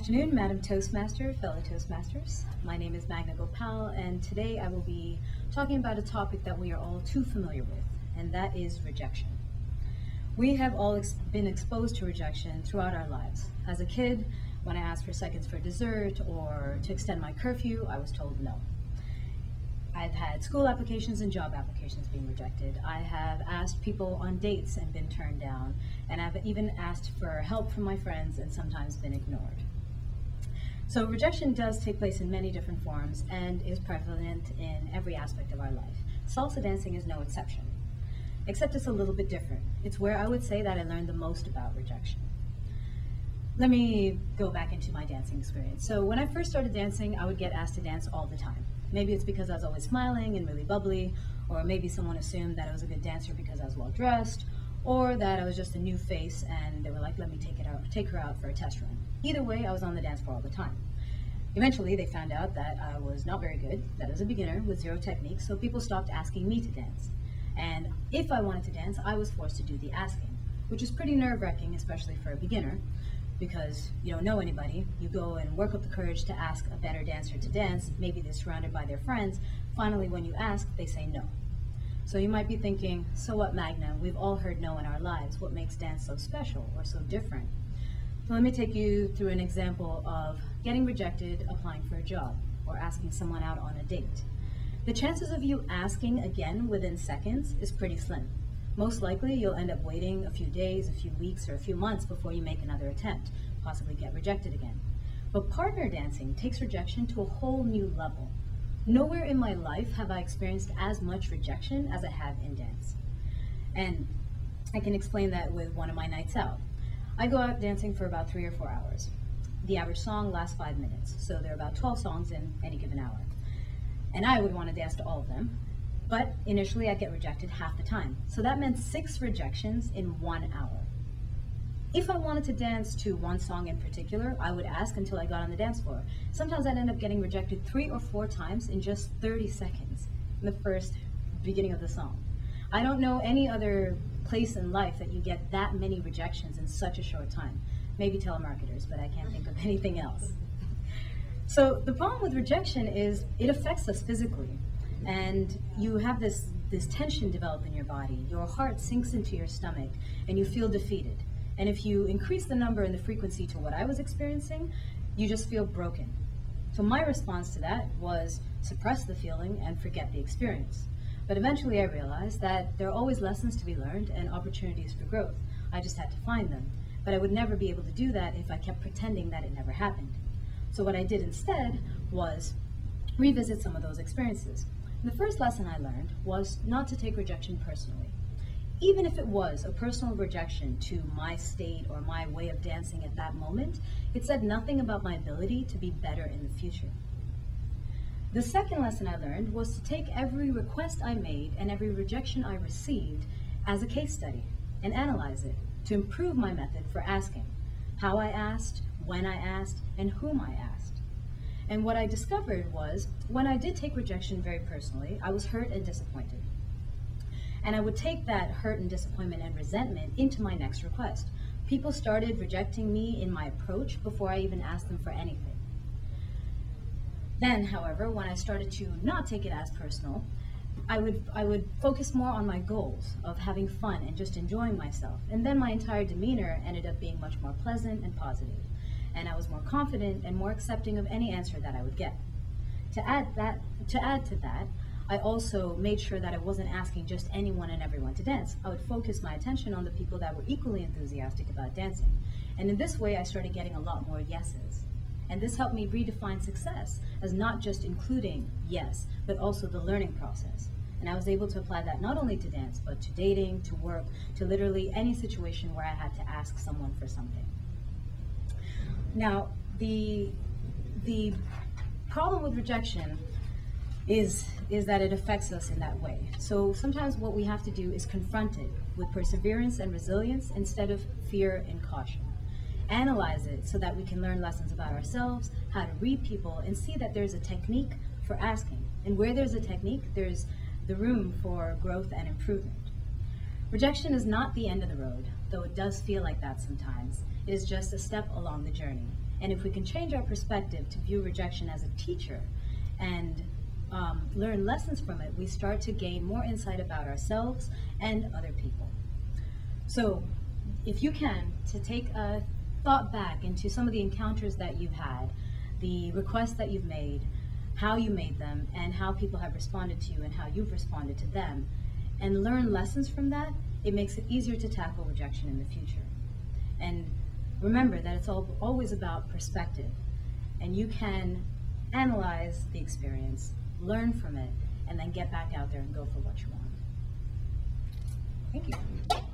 afternoon, Madam Toastmaster, fellow Toastmasters. My name is Magna Gopal, and today I will be talking about a topic that we are all too familiar with, and that is rejection. We have all been exposed to rejection throughout our lives. As a kid, when I asked for seconds for dessert or to extend my curfew, I was told no. I've had school applications and job applications being rejected. I have asked people on dates and been turned down, and I've even asked for help from my friends and sometimes been ignored. So rejection does take place in many different forms and is prevalent in every aspect of our life. Salsa dancing is no exception, except it's a little bit different. It's where I would say that I learned the most about rejection. Let me go back into my dancing experience. So when I first started dancing, I would get asked to dance all the time. Maybe it's because I was always smiling and really bubbly, or maybe someone assumed that I was a good dancer because I was well dressed, or that I was just a new face and they were like, let me take her out for a test run. Either way, I was on the dance floor all the time. Eventually, they found out that I was not very good, that I was a beginner with zero technique, so people stopped asking me to dance. And if I wanted to dance, I was forced to do the asking, which is pretty nerve-wracking, especially for a beginner, because you don't know anybody. You go and work up the courage to ask a better dancer to dance. Maybe they're surrounded by their friends. Finally, when you ask, they say no. So you might be thinking, so what, Magna? We've all heard no in our lives. What makes dance so special or so different? So let me take you through an example of getting rejected applying for a job or asking someone out on a date. The chances of you asking again within seconds is pretty slim. Most likely, you'll end up waiting a few days, a few weeks, or a few months before you make another attempt, possibly get rejected again. But partner dancing takes rejection to a whole new level. Nowhere in my life have I experienced as much rejection as I have in dance. And I can explain that with one of my nights out. I go out dancing for about 3 or 4 hours. The average song lasts 5 minutes, so there are about 12 songs in any given hour. And I would want to dance to all of them. But initially I'd get rejected half the time. So that meant 6 rejections in 1 hour. If I wanted to dance to one song in particular, I would ask until I got on the dance floor. Sometimes I'd end up getting rejected 3 or 4 times in just 30 seconds in the first beginning of the song. I don't know any other place in life that you get that many rejections in such a short time. Maybe telemarketers, but I can't think of anything else. So the problem with rejection is it affects us physically. And you have this tension develop in your body. Your heart sinks into your stomach and you feel defeated. And if you increase the number and the frequency to what I was experiencing, you just feel broken. So my response to that was suppress the feeling and forget the experience. But eventually I realized that there are always lessons to be learned and opportunities for growth. I just had to find them. But I would never be able to do that if I kept pretending that it never happened. So what I did instead was revisit some of those experiences. The first lesson I learned was not to take rejection personally. Even if it was a personal rejection to my state or my way of dancing at that moment, it said nothing about my ability to be better in the future. The second lesson I learned was to take every request I made and every rejection I received as a case study and analyze it to improve my method for asking, how I asked, when I asked, and whom I asked. And what I discovered was, when I did take rejection very personally, I was hurt and disappointed. And I would take that hurt and disappointment and resentment into my next request. People started rejecting me in my approach before I even asked them for anything. Then, however, when I started to not take it as personal, I would focus more on my goals of having fun and just enjoying myself. And then my entire demeanor ended up being much more pleasant and positive. And I was more confident and more accepting of any answer that I would get. To add to that, I also made sure that I wasn't asking just anyone and everyone to dance. I would focus my attention on the people that were equally enthusiastic about dancing. And in this way, I started getting a lot more yeses. And this helped me redefine success as not just including yes, but also the learning process. And I was able to apply that not only to dance, but to dating, to work, to literally any situation where I had to ask someone for something. Now, the problem with rejection is that it affects us in that way. So sometimes what we have to do is confront it with perseverance and resilience instead of fear and caution. Analyze it so that we can learn lessons about ourselves, how to read people, and see that there's a technique for asking. And where there's a technique, there's the room for growth and improvement. Rejection is not the end of the road, though it does feel like that sometimes. It is just a step along the journey. And if we can change our perspective to view rejection as a teacher and learn lessons from it, we start to gain more insight about ourselves and other people. So if you can, to take a thought back into some of the encounters that you've had, the requests that you've made, how you made them, and how people have responded to you and how you've responded to them, and learn lessons from that, it makes it easier to tackle rejection in the future. And remember that it's always about perspective, and you can analyze the experience, learn from it, and then get back out there and go for what you want. Thank you.